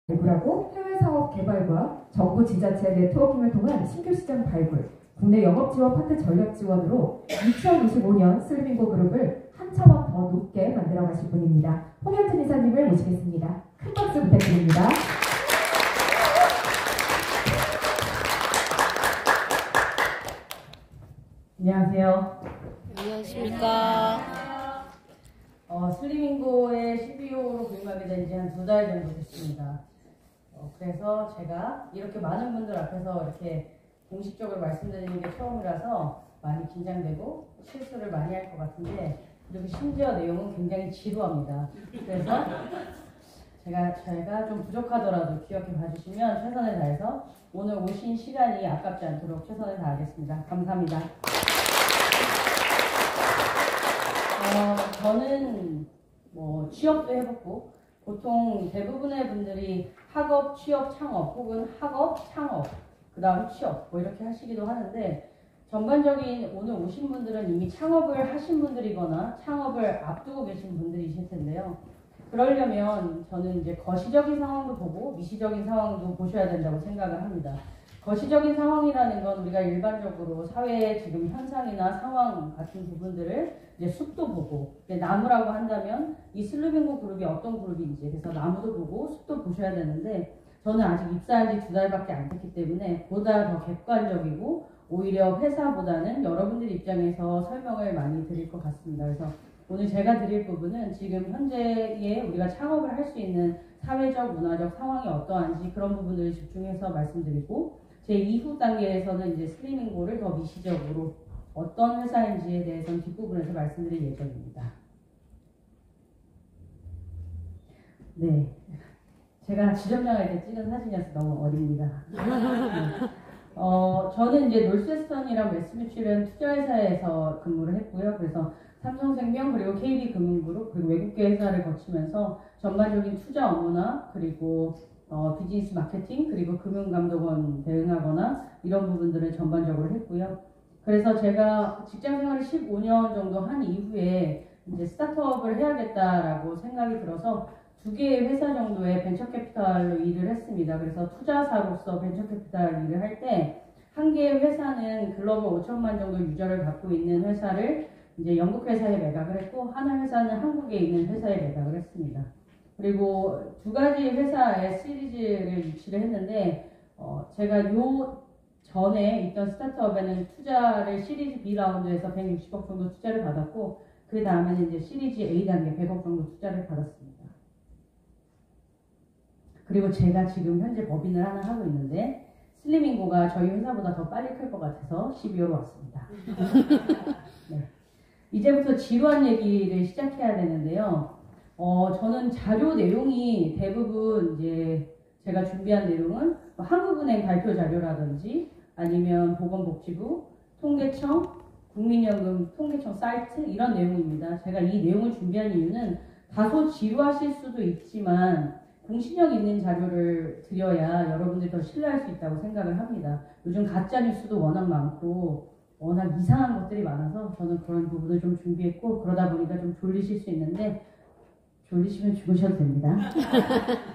발굴하고 해외 사업 개발과 정부 지자체 네트워킹을 통한 신규 시장 발굴, 국내 영업 지원 파트 전략 지원으로 2025년 슬리밍고 그룹을 한 차원 더 높게 만들어 가실 분입니다. 홍현진 이사님을 모시겠습니다. 큰 박수 부탁드립니다. 안녕하세요. 안녕하십니까. 슬리밍고의 CBO로 부임하게 된 지 한 2달 정도 됐습니다. 그래서 제가 이렇게 많은 분들 앞에서 이렇게 공식적으로 말씀드리는 게 처음이라서 많이 긴장되고 실수를 많이 할 것 같은데, 그리고 심지어 내용은 굉장히 지루합니다. 그래서 제가 좀 부족하더라도 기억해 봐주시면 최선을 다해서 오늘 오신 시간이 아깝지 않도록 최선을 다하겠습니다. 감사합니다. 저는 취업도 해봤고, 보통 대부분의 분들이 학업, 취업, 창업 혹은 학업, 창업, 그 다음 취업 이렇게 하시기도 하는데, 전반적인 오늘 오신 분들은 이미 창업을 하신 분들이거나 창업을 앞두고 계신 분들이실 텐데요. 그러려면 저는 이제 거시적인 상황도 보고 미시적인 상황도 보셔야 된다고 생각을 합니다. 거시적인 상황이라는 건 우리가 일반적으로 사회의 지금 현상이나 상황 같은 부분들을 이제 숲도 보고, 나무라고 한다면 이 슬리밍고 그룹이 어떤 그룹인지, 그래서 나무도 보고 숲도 보셔야 되는데, 저는 아직 입사한 지 2달밖에 안 됐기 때문에 보다 더 객관적이고 오히려 회사보다는 여러분들 입장에서 설명을 많이 드릴 것 같습니다. 그래서 오늘 제가 드릴 부분은 지금 현재에 우리가 창업을 할 수 있는 사회적, 문화적 상황이 어떠한지 그런 부분을 집중해서 말씀드리고, 제 이후 단계에서는 이제 슬리밍고를 더 미시적으로 어떤 회사인지에 대해서는 뒷부분에서 말씀드릴 예정입니다. 네, 제가 지점장할 때 찍은 사진이어서 너무 어립니다. 저는 이제 놀스웨스턴이랑 웨스트뮤추런 투자회사에서 근무를 했고요. 그래서 삼성생명 그리고 KB금융그룹 그리고 외국계 회사를 거치면서 전반적인 투자 업무나 그리고 비즈니스 마케팅 그리고 금융감독원 대응하거나 이런 부분들을 전반적으로 했고요. 그래서 제가 직장생활을 15년 정도 한 이후에 이제 스타트업을 해야겠다라고 생각이 들어서 2개의 회사 정도의 벤처캐피탈로 일을 했습니다. 그래서 투자사로서 벤처캐피탈 일을 할 때 한 개의 회사는 글로벌 5천만 정도 유저를 갖고 있는 회사를 이제 영국 회사에 매각을 했고, 하나 회사는 한국에 있는 회사에 매각을 했습니다. 그리고 2가지 회사의 시리즈를 유치를 했는데, 제가 요 전에 있던 스타트업에는 투자를 시리즈 B 라운드에서 160억 정도 투자를 받았고, 그 다음에는 이제 시리즈 A 단계 100억 정도 투자를 받았습니다. 그리고 제가 지금 현재 법인을 하나 하고 있는데, 슬리밍고가 저희 회사보다 더 빨리 클 것 같아서 12호로 왔습니다. 네. 이제부터 지루한 얘기를 시작해야 되는데요. 저는 자료 내용이 대부분 이제 제가 준비한 내용은 한국은행 발표 자료라든지 아니면 보건복지부, 통계청, 국민연금 통계청 사이트 이런 내용입니다. 제가 이 내용을 준비한 이유는 다소 지루하실 수도 있지만 공신력 있는 자료를 드려야 여러분들이 더 신뢰할 수 있다고 생각을 합니다. 요즘 가짜뉴스도 워낙 많고 워낙 이상한 것들이 많아서 저는 그런 부분을 좀 준비했고, 그러다 보니까 좀 졸리실 수 있는데 졸리시면 주무셔도 됩니다.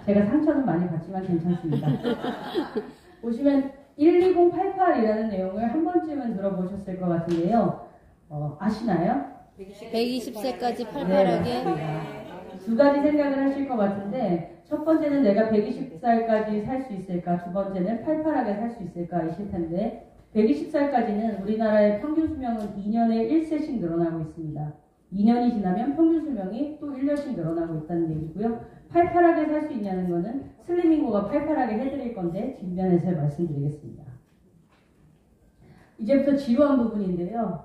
제가 상처는 많이 받지만 괜찮습니다. 보시면 12088이라는 내용을 한 번쯤은 들어보셨을 것 같은데요. 아시나요? 120세까지 팔팔하게. 네, 2가지 생각을 하실 것 같은데, 첫 번째는 내가 120살까지 살 수 있을까, 두 번째는 팔팔하게 살 수 있을까 이실 텐데, 120살까지는 우리나라의 평균 수명은 2년에 1세씩 늘어나고 있습니다. 2년이 지나면 평균 수명이 또 1년씩 늘어나고 있다는 얘기고요. 팔팔하게 살 수 있냐는 거는 슬리밍고가 팔팔하게 해드릴 건데 뒷면에서 말씀드리겠습니다. 이제부터 지루한 부분인데요.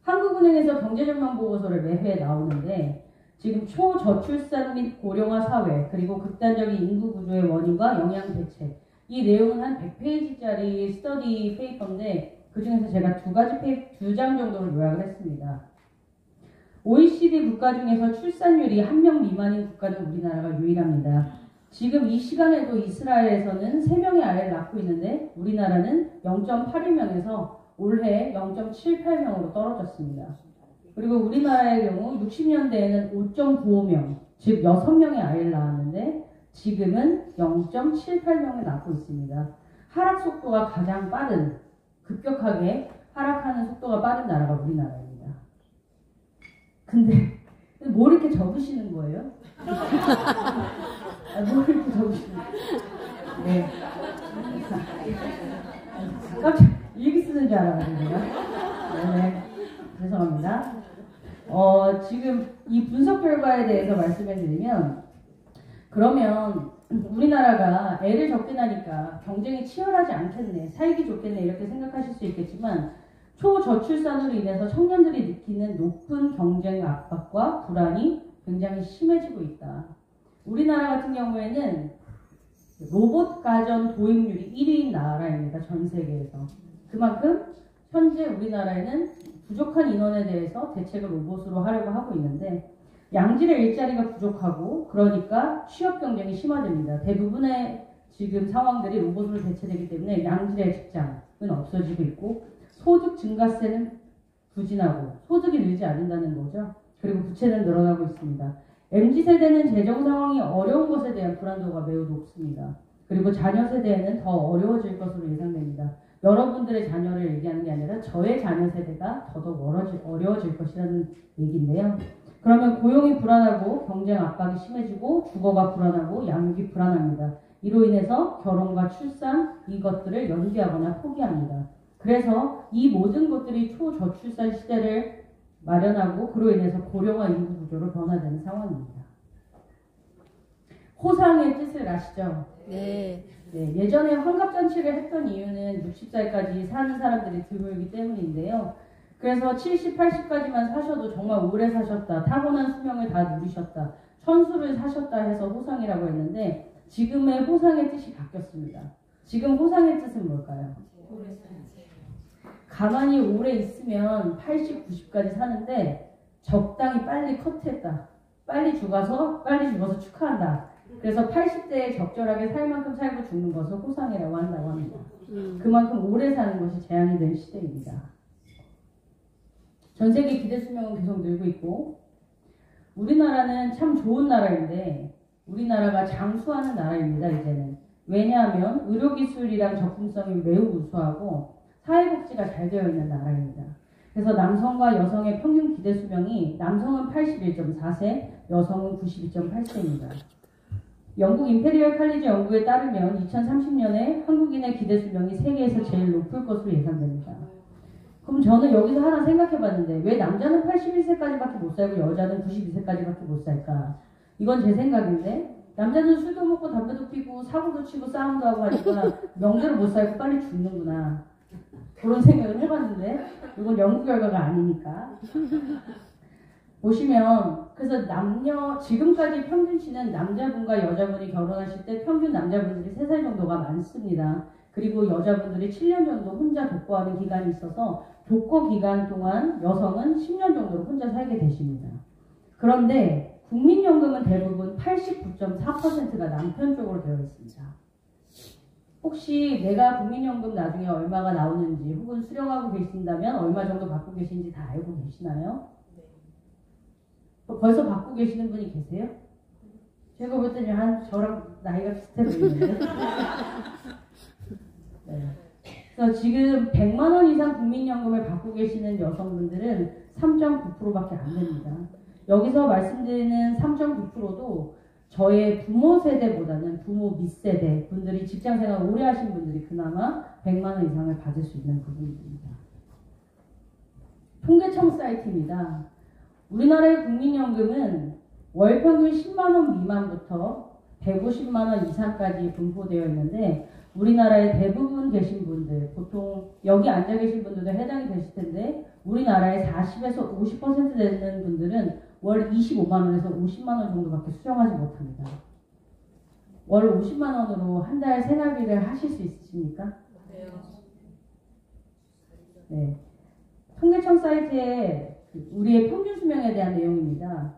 한국은행에서 경제전망 보고서를 매회 나오는데, 지금 초저출산 및 고령화 사회 그리고 극단적인 인구 구조의 원인과 영향 대책, 이 내용은 한 100페이지짜리 스터디 페이퍼인데 그 중에서 제가 2장 정도를 요약을 했습니다. OECD 국가 중에서 출산율이 1명 미만인 국가는 우리나라가 유일합니다. 지금 이 시간에도 이스라엘에서는 3명의 아이를 낳고 있는데 우리나라는 0.81명에서 올해 0.78명으로 떨어졌습니다. 그리고 우리나라의 경우 60년대에는 5.95명, 즉 6명의 아이를 낳았는데 지금은 0.78명을 낳고 있습니다. 하락 속도가 가장 빠른, 급격하게 하락하는 속도가 빠른 나라가 우리나라입니다. 근데 뭐 이렇게 적으시는 거예요? 뭐 이렇게 적으시는 거예요? 네. 깜짝 일기 쓰는 줄 알았는데 제가. 네. 죄송합니다. 지금 이 분석 결과에 대해서 말씀해 드리면, 그러면 우리나라가 애를 적게 낳으니까 경쟁이 치열하지 않겠네, 살기 좋겠네 이렇게 생각하실 수 있겠지만, 초저출산으로 인해서 청년들이 느끼는 높은 경쟁 압박과 불안이 굉장히 심해지고 있다. 우리나라 같은 경우에는 로봇 가전 도입률이 1위인 나라입니다. 전 세계에서. 그만큼 현재 우리나라에는 부족한 인원에 대해서 대책을 로봇으로 하려고 하고 있는데, 양질의 일자리가 부족하고 그러니까 취업 경쟁이 심화됩니다. 대부분의 지금 상황들이 로봇으로 대체되기 때문에 양질의 직장은 없어지고 있고, 소득 증가세는 부진하고 소득이 늘지 않는다는 거죠. 그리고 부채는 늘어나고 있습니다. MZ세대는 재정 상황이 어려운 것에 대한 불안도가 매우 높습니다. 그리고 자녀 세대에는 더 어려워질 것으로 예상됩니다. 여러분들의 자녀를 얘기하는 게 아니라 저의 자녀 세대가 더더욱 어려워질 것이라는 얘기인데요. 그러면 고용이 불안하고 경쟁 압박이 심해지고 주거가 불안하고 양육이 불안합니다. 이로 인해서 결혼과 출산 이것들을 연기하거나 포기합니다. 그래서 이 모든 것들이 초저출산 시대를 마련하고 그로 인해서 고령화 인구 구조로 변화되는 상황입니다. 호상의 뜻을 아시죠? 네. 네, 예전에 환갑잔치를 했던 이유는 60살까지 사는 사람들이 드물기 때문인데요. 그래서 70, 80까지만 사셔도 정말 오래 사셨다, 타고난 수명을 다 누리셨다, 천수를 사셨다 해서 호상이라고 했는데, 지금의 호상의 뜻이 바뀌었습니다. 지금 호상의 뜻은 뭘까요? 가만히 오래 있으면 80, 90까지 사는데 적당히 빨리 커트했다. 빨리 죽어서 축하한다. 그래서 80대에 적절하게 살 만큼 살고 죽는 것을 호상이라고 한다고 합니다. 그만큼 오래 사는 것이 제한이 된 시대입니다. 전 세계 기대 수명은 계속 늘고 있고, 우리나라는 참 좋은 나라인데 우리나라가 장수하는 나라입니다. 이제는. 왜냐하면 의료기술이랑 접근성이 매우 우수하고 사회복지가 잘 되어 있는 나라입니다. 그래서 남성과 여성의 평균 기대 수명이 남성은 81.4세, 여성은 92.8세입니다. 영국 임페리얼 칼리지 연구에 따르면 2030년에 한국인의 기대 수명이 세계에서 제일 높을 것으로 예상됩니다. 그럼 저는 여기서 하나 생각해봤는데, 왜 남자는 81세까지밖에 못 살고 여자는 92세까지밖에 못 살까? 이건 제 생각인데, 남자는 술도 먹고 담배도 피고 사고도 치고 싸움도 하고 하니까 명제를 못 살고 빨리 죽는구나, 그런 생각을 해봤는데, 이건 연구 결과가 아니니까. 보시면, 그래서 지금까지 평균치는 남자분과 여자분이 결혼하실 때 평균 남자분들이 3살 정도가 많습니다. 그리고 여자분들이 7년 정도 혼자 독거하는 기간이 있어서 독거 기간 동안 여성은 10년 정도로 혼자 살게 되십니다. 그런데 국민연금은 대부분 89.4%가 남편 쪽으로 되어 있습니다. 혹시 내가 국민연금 나중에 얼마가 나오는지 혹은 수령하고 계신다면 얼마 정도 받고 계신지 다 알고 계시나요? 벌써 받고 계시는 분이 계세요? 제가 볼 때는 저랑 나이가 비슷해 보이는데. 네. 그래서 지금 100만 원 이상 국민연금을 받고 계시는 여성분들은 3.9%밖에 안 됩니다. 여기서 말씀드리는 3.9%도 저의 부모 세대보다는 부모 밑세대 분들이 직장생활 오래 하신 분들이 그나마 100만 원 이상을 받을 수 있는 부분입니다. 통계청 사이트입니다. 우리나라의 국민연금은 월 평균 10만 원 미만부터 150만 원 이상까지 분포되어 있는데, 우리나라에 대부분 계신 분들, 보통 여기 앉아 계신 분들도 해당이 되실 텐데, 우리나라의 40에서 50% 되는 분들은 월 25만 원에서 50만 원 정도밖에 수령하지 못합니다. 월 50만 원으로 한 달 생활비를 하실 수 있으십니까? 네. 통계청 사이트에 우리의 평균 수명에 대한 내용입니다.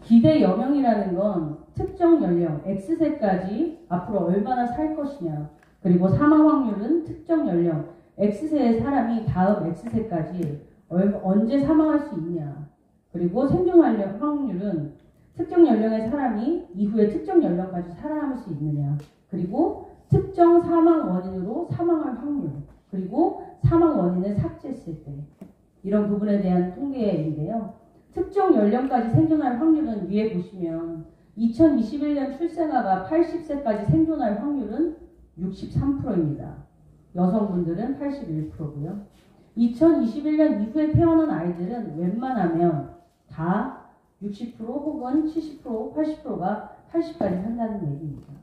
기대 여명이라는 건 특정 연령, X세까지 앞으로 얼마나 살 것이냐, 그리고 사망 확률은 특정 연령, X세의 사람이 다음 X세까지 언제 사망할 수 있냐, 그리고 생존 확률은 특정 연령의 사람이 이후에 특정 연령까지 살아남을 수 있느냐, 그리고 특정 사망 원인으로 사망할 확률, 그리고 사망 원인을 삭제했을 때, 이런 부분에 대한 통계인데요. 특정 연령까지 생존할 확률은 위에 보시면 2021년 출생아가 80세까지 생존할 확률은 63%입니다. 여성분들은 81%고요. 2021년 이후에 태어난 아이들은 웬만하면 다 60% 혹은 70%, 80%가 80까지 산다는 얘기입니다.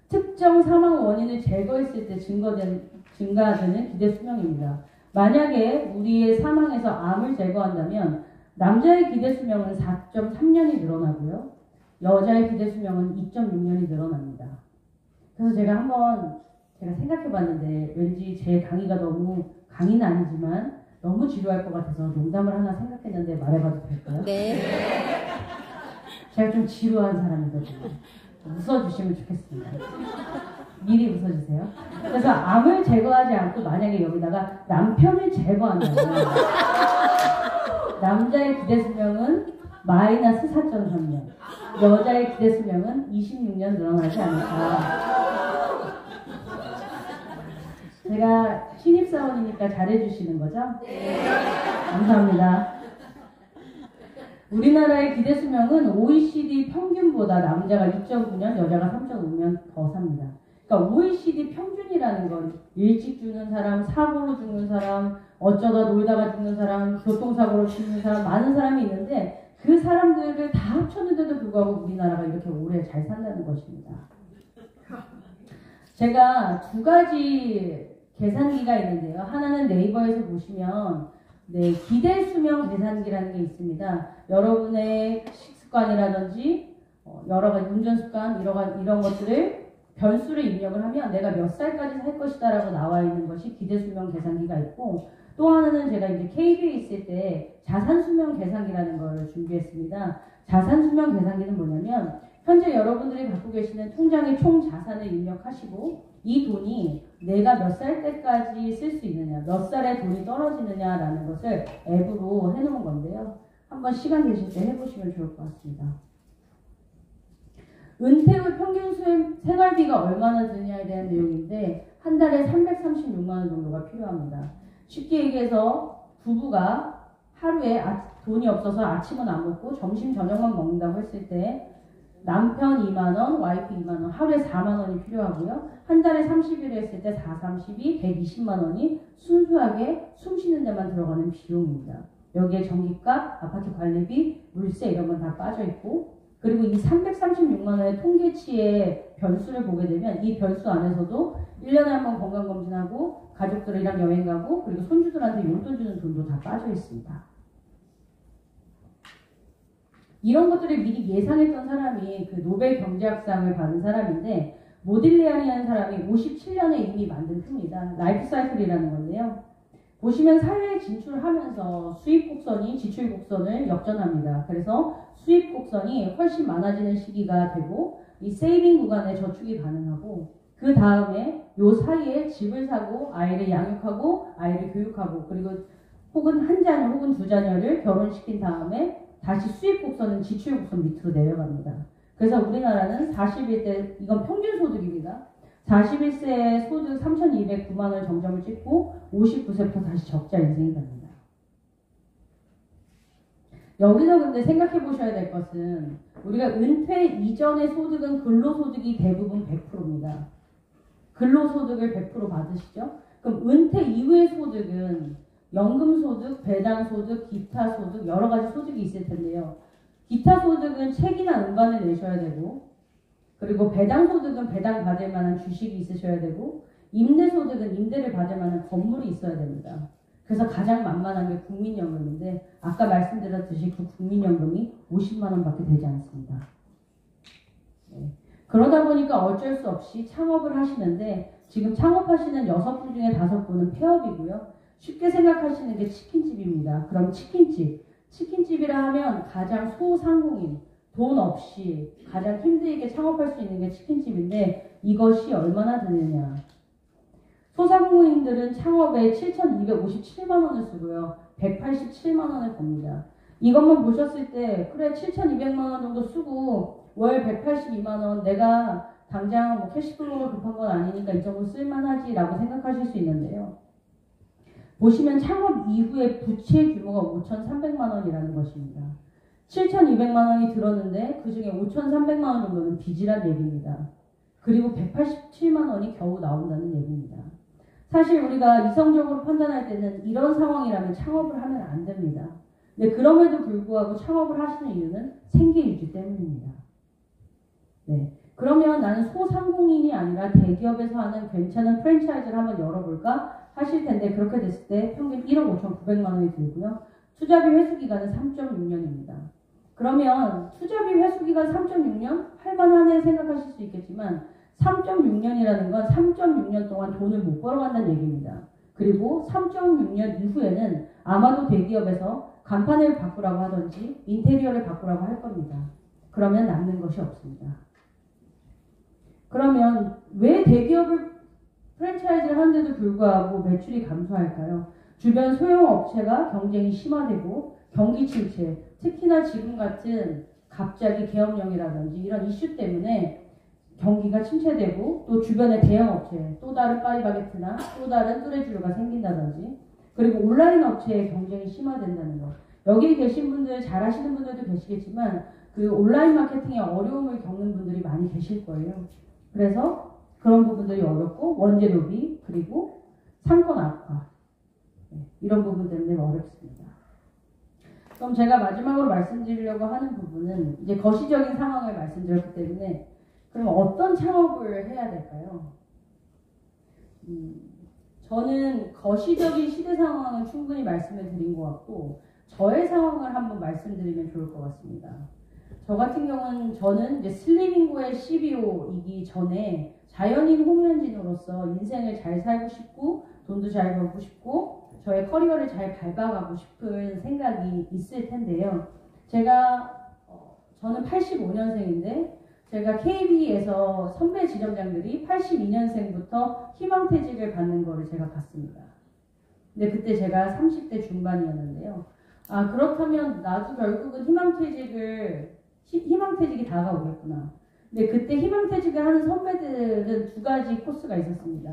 특정 사망 원인을 제거했을 때 증가되는 기대 수명입니다. 만약에 우리의 사망에서 암을 제거한다면 남자의 기대 수명은 4.3년이 늘어나고요. 여자의 기대 수명은 2.6년이 늘어납니다. 그래서 제가 생각해봤는데 왠지 제 강의가 너무 강의는 아니지만 너무 지루할 것 같아서 농담을 하나 생각했는데 말해봐도 될까요? 네. 제가 좀 지루한 사람이거든요. 웃어주시면 좋겠습니다. 미리 웃어주세요. 그래서 암을 제거하지 않고 만약에 여기다가 남편을 제거한다면 남자의 기대 수명은 마이너스 4.3년, 여자의 기대 수명은 26년 늘어나지 않을까. 제가 신입사원이니까 잘해주시는 거죠? 네. 감사합니다. 우리나라의 기대 수명은 OECD 평균보다 남자가 2.9년, 여자가 3.5년 더 삽니다. 그러니까 OECD 평균이라는 건 일찍 죽는 사람, 사고로 죽는 사람, 어쩌다 놀다가 죽는 사람, 교통사고로 죽는 사람, 많은 사람이 있는데 그 사람들을 다 합쳤는데도 불구하고 우리나라가 이렇게 오래 잘 산다는 것입니다. 제가 두 가지 계산기가 있는데요. 하나는 네이버에서 보시면 기대 수명 계산기라는 게 있습니다. 여러분의 식습관이라든지 여러 가지 운전 습관 이런 것들을 변수를 입력을 하면 내가 몇 살까지 살 것이다 라고 나와 있는 것이 기대 수명 계산기가 있고, 또 하나는 제가 이제 KB에 있을 때 자산 수명 계산기라는 걸 준비했습니다. 자산 수명 계산기는 뭐냐면 현재 여러분들이 갖고 계시는 통장의 총 자산을 입력하시고 이 돈이 내가 몇 살 때까지 쓸 수 있느냐, 몇 살에 돈이 떨어지느냐라는 것을 앱으로 해놓은 건데요. 한번 시간 되실 때 해보시면 좋을 것 같습니다. 은퇴 후 평균 생활비가 얼마나 드느냐에 대한 내용인데 한 달에 336만 원 정도가 필요합니다. 쉽게 얘기해서 부부가 하루에 돈이 없어서 아침은 안 먹고 점심 저녁만 먹는다고 했을 때 남편 2만 원, 와이프 2만 원, 하루에 4만 원이 필요하고요. 한 달에 30일 했을 때 4, 32, 120만 원이 순수하게 숨 쉬는 데만 들어가는 비용입니다. 여기에 전기값, 아파트 관리비, 물세 이런 건 다 빠져 있고, 그리고 이 336만 원의 통계치의 변수를 보게 되면 이 변수 안에서도 1년에 한 번 건강검진하고 가족들이랑 여행 가고 그리고 손주들한테 용돈 주는 돈도 다 빠져 있습니다. 이런 것들을 미리 예상했던 사람이 그 노벨 경제학상을 받은 사람인데 모딜리안이라는 사람이 57년에 이미 만든 표입니다. 라이프 사이클이라는 건데요. 보시면 사회에 진출하면서 수입 곡선이 지출 곡선을 역전합니다. 그래서 수입 곡선이 훨씬 많아지는 시기가 되고 이 세이빙 구간에 저축이 가능하고 그 다음에 요 사이에 집을 사고 아이를 양육하고 아이를 교육하고 그리고 혹은 한 자녀 혹은 두 자녀를 결혼시킨 다음에 다시 수입 곡선은 지출 곡선 밑으로 내려갑니다. 그래서 우리나라는 41대, 이건 평균 소득입니다. 41세에 소득 3,209만 원 정점을 찍고 59세부터 다시 적자 인생이 됩니다. 여기서 근데 생각해 보셔야 될 것은 우리가 은퇴 이전의 소득은 근로소득이 대부분 100%입니다. 근로소득을 100% 받으시죠? 그럼 은퇴 이후의 소득은 연금소득, 배당소득, 기타소득 여러 가지 소득이 있을 텐데요. 기타소득은 책이나 음반을 내셔야 되고 그리고 배당소득은 배당 받을 만한 주식이 있으셔야 되고 임대소득은 임대를 받을 만한 건물이 있어야 됩니다. 그래서 가장 만만한 게 국민연금인데 아까 말씀드렸듯이 그 국민연금이 50만 원밖에 되지 않습니다. 네. 그러다 보니까 어쩔 수 없이 창업을 하시는데 지금 창업하시는 6분 중에 5분은 폐업이고요. 쉽게 생각하시는 게 치킨집입니다. 그럼 치킨집이라 하면 가장 소상공인, 돈 없이 가장 힘들게 창업할 수 있는 게 치킨집인데 이것이 얼마나 드느냐. 소상공인들은 창업에 7,257만 원을 쓰고요. 187만 원을 법니다. 이것만 보셨을 때 그래 7,200만 원 정도 쓰고 월 182만 원 내가 당장 뭐 캐시플로우가 급한 건 아니니까 이 정도 쓸만하지라고 생각하실 수 있는데요. 보시면 창업 이후에 부채 규모가 5,300만 원이라는 것입니다. 7,200만 원이 들었는데 그 중에 5,300만 원 정도는 빚이란 얘기입니다. 그리고 187만 원이 겨우 나온다는 얘기입니다. 사실 우리가 이성적으로 판단할 때는 이런 상황이라면 창업을 하면 안 됩니다. 근데 그럼에도 불구하고 창업을 하시는 이유는 생계 유지 때문입니다. 네. 그러면 나는 소상공인이 아니라 대기업에서 하는 괜찮은 프랜차이즈를 한번 열어볼까 하실 텐데 그렇게 됐을 때 평균 1억 5,900만 원이 들고요. 투자비 회수 기간은 3.6년입니다. 그러면 투자비 회수 기간 3.6년? 할만하네 생각하실 수 있겠지만 3.6년이라는 건 3.6년 동안 돈을 못 벌어간다는 얘기입니다. 그리고 3.6년 이후에는 아마도 대기업에서 간판을 바꾸라고 하든지 인테리어를 바꾸라고 할 겁니다. 그러면 남는 것이 없습니다. 그러면 왜 대기업을 프랜차이즈를 하는데도 불구하고 매출이 감소할까요? 주변 소형업체가 경쟁이 심화되고 경기 침체, 특히나 지금 같은 갑자기 계엄령이라든지 이런 이슈 때문에 경기가 침체되고 또 주변의 대형업체, 또 다른 파리바게트나 또 다른 뚜레쥬르가 생긴다든지 그리고 온라인 업체의 경쟁이 심화된다는 것. 여기 계신 분들, 잘 하시는 분들도 계시겠지만 그 온라인 마케팅에 어려움을 겪는 분들이 많이 계실 거예요. 그래서 그런 부분들이 어렵고 원재료비 그리고 상권 악화 이런 부분 때문에 어렵습니다. 그럼 제가 마지막으로 말씀드리려고 하는 부분은 이제 거시적인 상황을 말씀드렸기 때문에 그럼 어떤 창업을 해야 될까요? 저는 거시적인 시대 상황은 충분히 말씀을 드린 것 같고 저의 상황을 한번 말씀드리면 좋을 것 같습니다. 저 같은 경우는 저는 이제 슬리밍고의 CBO이기 전에 자연인 홍현진으로서 인생을 잘 살고 싶고 돈도 잘 벌고 싶고 저의 커리어를 잘 밟아가고 싶은 생각이 있을 텐데요. 저는 85년생인데 제가 KB에서 선배 지점장들이 82년생부터 희망퇴직을 받는 거를 제가 봤습니다. 근데 그때 제가 30대 중반이었는데요. 아 그렇다면 나도 결국은 희망퇴직이 다가오겠구나. 근데 그때 희망퇴직을 하는 선배들은 두 가지 코스가 있었습니다.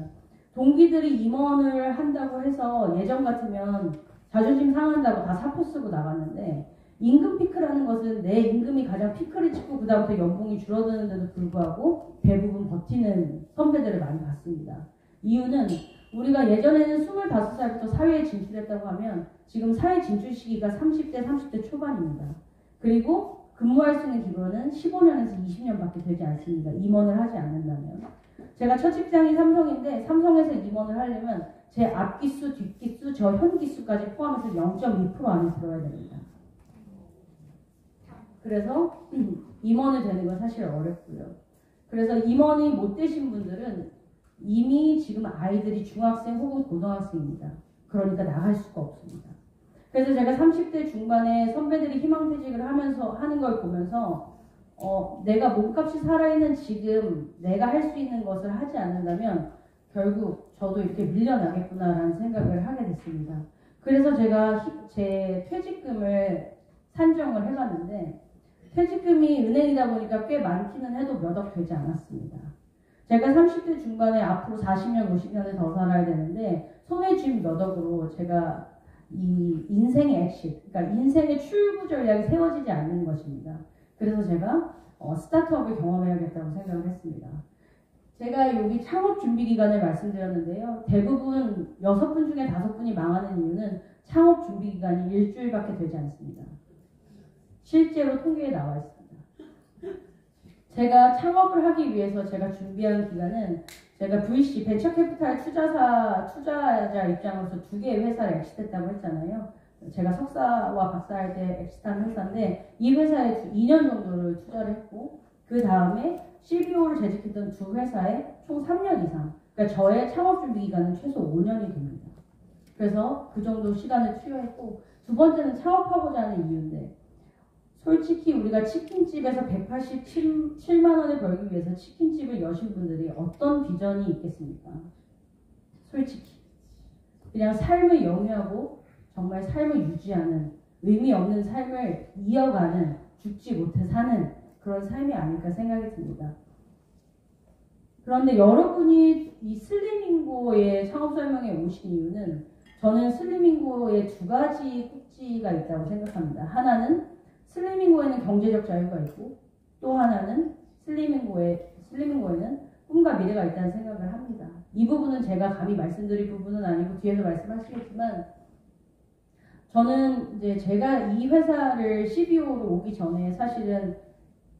동기들이 임원을 한다고 해서 예전 같으면 자존심 상한다고 다 사포 쓰고 나갔는데 임금 피크라는 것은 내 임금이 가장 피크를 찍고 그 다음부터 연봉이 줄어드는데도 불구하고 대부분 버티는 선배들을 많이 봤습니다. 이유는 우리가 예전에는 25살부터 사회에 진출했다고 하면 지금 사회 진출 시기가 30대 초반입니다. 그리고 근무할 수 있는 기간은 15년에서 20년밖에 되지 않습니다. 임원을 하지 않는다면. 제가 첫 직장이 삼성인데 삼성에서 임원을 하려면 제 앞기수, 뒷기수, 저 현기수까지 포함해서 0.2% 안에 들어야 됩니다. 그래서 임원이 되는 건 사실 어렵고요. 그래서 임원이 못 되신 분들은 이미 지금 아이들이 중학생 혹은 고등학생입니다. 그러니까 나갈 수가 없습니다. 그래서 제가 30대 중반에 선배들이 희망퇴직을 하면서 하는 걸 보면서 내가 몸값이 살아있는 지금 내가 할 수 있는 것을 하지 않는다면 결국 저도 이렇게 밀려나겠구나라는 생각을 하게 됐습니다. 그래서 제가 제 퇴직금을 산정을 해봤는데 퇴직금이 은행이다 보니까 꽤 많기는 해도 몇 억 되지 않았습니다. 제가 30대 중반에 앞으로 40년, 50년을 더 살아야 되는데 손에 쥔 몇 억으로 제가 이 인생의 엑시트, 그러니까 인생의 출구 전략이 세워지지 않는 것입니다. 그래서 제가 스타트업을 경험해야겠다고 생각을 했습니다. 제가 여기 창업 준비 기간을 말씀드렸는데요. 대부분 6분 중에 5분이 망하는 이유는 창업 준비 기간이 일주일밖에 되지 않습니다. 실제로 통계에 나와 있습니다. 제가 창업을 하기 위해서 제가 준비한 기간은 제가 VC, 벤처 캐피탈 투자자 입장으로서 2개의 회사를 엑시트했다고 했잖아요. 제가 석사와 박사할 때 엑시트한 회사인데 이 회사에 2년 정도를 투자를 했고 그 다음에 CBO를 재직했던 2회사에 총 3년 이상 그러니까 저의 창업 준비 기간은 최소 5년이 됩니다. 그래서 그 정도 시간을 투여했고 두 번째는 창업하고자 하는 이유인데 솔직히 우리가 치킨집에서 187만 원을 벌기 위해서 치킨집을 여신 분들이 어떤 비전이 있겠습니까? 솔직히 그냥 삶을 영위하고 정말 삶을 유지하는 의미 없는 삶을 이어가는, 죽지 못해 사는 그런 삶이 아닐까 생각이 듭니다. 그런데 여러분이 이 슬림인고의 창업 설명회 오신 이유는 저는 슬림인고에 두 가지 꼭지가 있다고 생각합니다. 하나는 슬림인고에는 경제적 자유가 있고 또 하나는 슬림인고에는 꿈과 미래가 있다는 생각을 합니다. 이 부분은 제가 감히 말씀드릴 부분은 아니고 뒤에서 말씀하시겠지만 저는 이제 제가 이 회사를 CBO로 오기 전에 사실은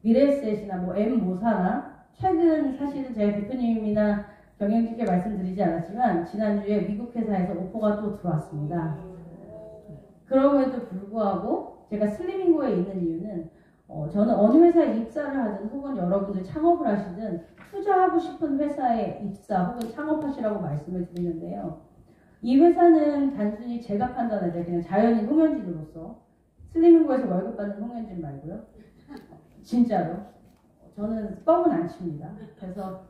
미래에셋이나 뭐 M모사나 최근 사실은 제가 대표님이나 경영진께 말씀드리지 않았지만 지난주에 미국 회사에서 오퍼가 또 들어왔습니다. 그럼에도 불구하고 제가 슬림인고에 있는 이유는 저는 어느 회사에 입사를 하든 혹은 여러분들 창업을 하시든 투자하고 싶은 회사에 입사 혹은 창업하시라고 말씀을 드리는데요. 이 회사는 단순히 제가 판단할 때 그냥 자연인 홍현진으로서 슬림인고에서 월급 받는 홍현진 말고요. 진짜로 저는 뻥은 안 칩니다. 그래서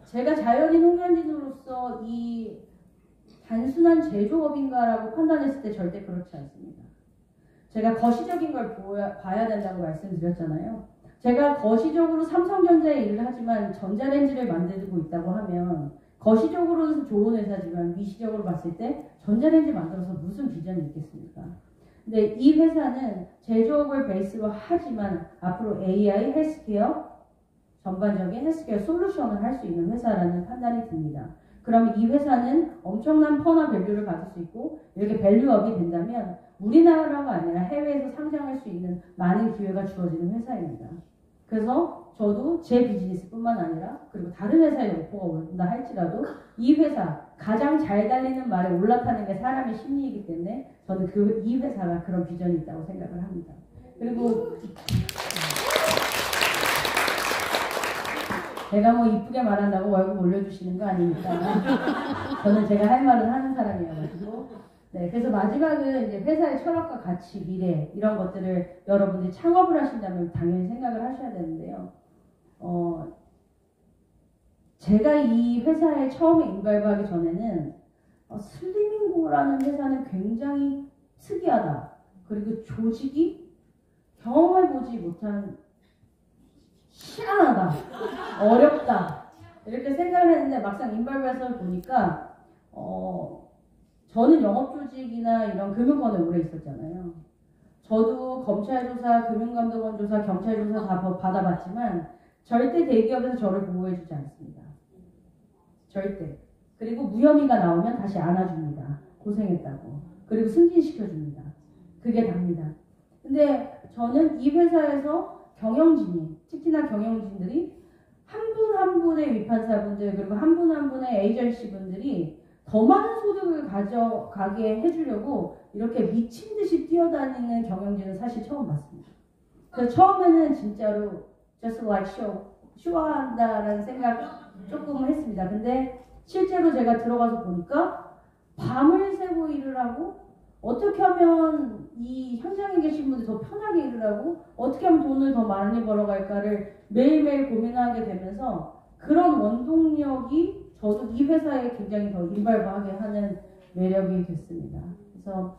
제가 자연인 홍현진으로서 이 단순한 제조업인가라고 판단했을 때 절대 그렇지 않습니다. 제가 거시적인 걸 봐야 된다고 말씀드렸잖아요. 제가 거시적으로 삼성전자에 일을 하지만 전자레인지를 만들고 있다고 하면 거시적으로는 좋은 회사지만 미시적으로 봤을 때 전자레인지 만들어서 무슨 비전이 있겠습니까? 근데 이 회사는 제조업을 베이스로 하지만 앞으로 AI, 헬스케어, 전반적인 헬스케어 솔루션을 할 수 있는 회사라는 판단이 듭니다. 그러면 이 회사는 엄청난 퍼나 밸류를 받을 수 있고 이렇게 밸류업이 된다면 우리나라가 아니라 해외에서 상장할 수 있는 많은 기회가 주어지는 회사입니다. 그래서 저도 제 비즈니스뿐만 아니라 그리고 다른 회사에 오퍼가 온다 할지라도 이 회사 가장 잘 달리는 말에 올라타는 게 사람의 심리이기 때문에 저는 이 회사가 그런 비전이 있다고 생각을 합니다. 그리고 제가 뭐 이쁘게 말한다고 월급 올려주시는 거 아니니까 저는 제가 할 말은 하는 사람이어가지고 네, 그래서 마지막은 이제 회사의 철학과 가치, 미래 이런 것들을 여러분들이 창업을 하신다면 당연히 생각을 하셔야 되는데요. 제가 이 회사에 처음에 인발부하기 전에는 슬림인고라는 회사는 굉장히 특이하다. 그리고 조직이 경험해보지 못한 희한하다, 어렵다 이렇게 생각을 했는데 막상 인발부에서 보니까 저는 영업조직이나 이런 금융권에 오래 있었잖아요. 저도 검찰조사, 금융감독원 조사, 경찰조사 다 받아봤지만 절대 대기업에서 저를 보호해주지 않습니다. 절대. 그리고 무혐의가 나오면 다시 안아줍니다. 고생했다고. 그리고 승진시켜줍니다. 그게 답니다. 근데 저는 이 회사에서 경영진이, 특히나 경영진들이 한 분 한 분의 위판사분들 그리고 한 분 한 분의 에이전시 분들이 더 많은 소득을 가져가게 해주려고 이렇게 미친 듯이 뛰어다니는 경영진은 사실 처음 봤습니다. 그래서 처음에는 진짜로 just like show, 쇼한다라는 생각 조금 했습니다. 근데 실제로 제가 들어가서 보니까 밤을 새고 일을 하고 어떻게 하면 이 현장에 계신 분들이 더 편하게 일을 하고 어떻게 하면 돈을 더 많이 벌어갈까를 매일매일 고민하게 되면서 그런 원동력이 저도 이 회사에 굉장히 더 인발부하게 하는 매력이 됐습니다. 그래서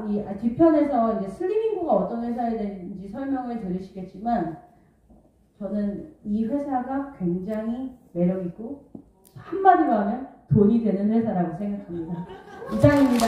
이 뒤편에서 이제 슬림인고가 어떤 회사인지 설명을 들으시겠지만 저는 이 회사가 굉장히 매력있고 한마디로 하면 돈이 되는 회사라고 생각합니다. 이상입니다.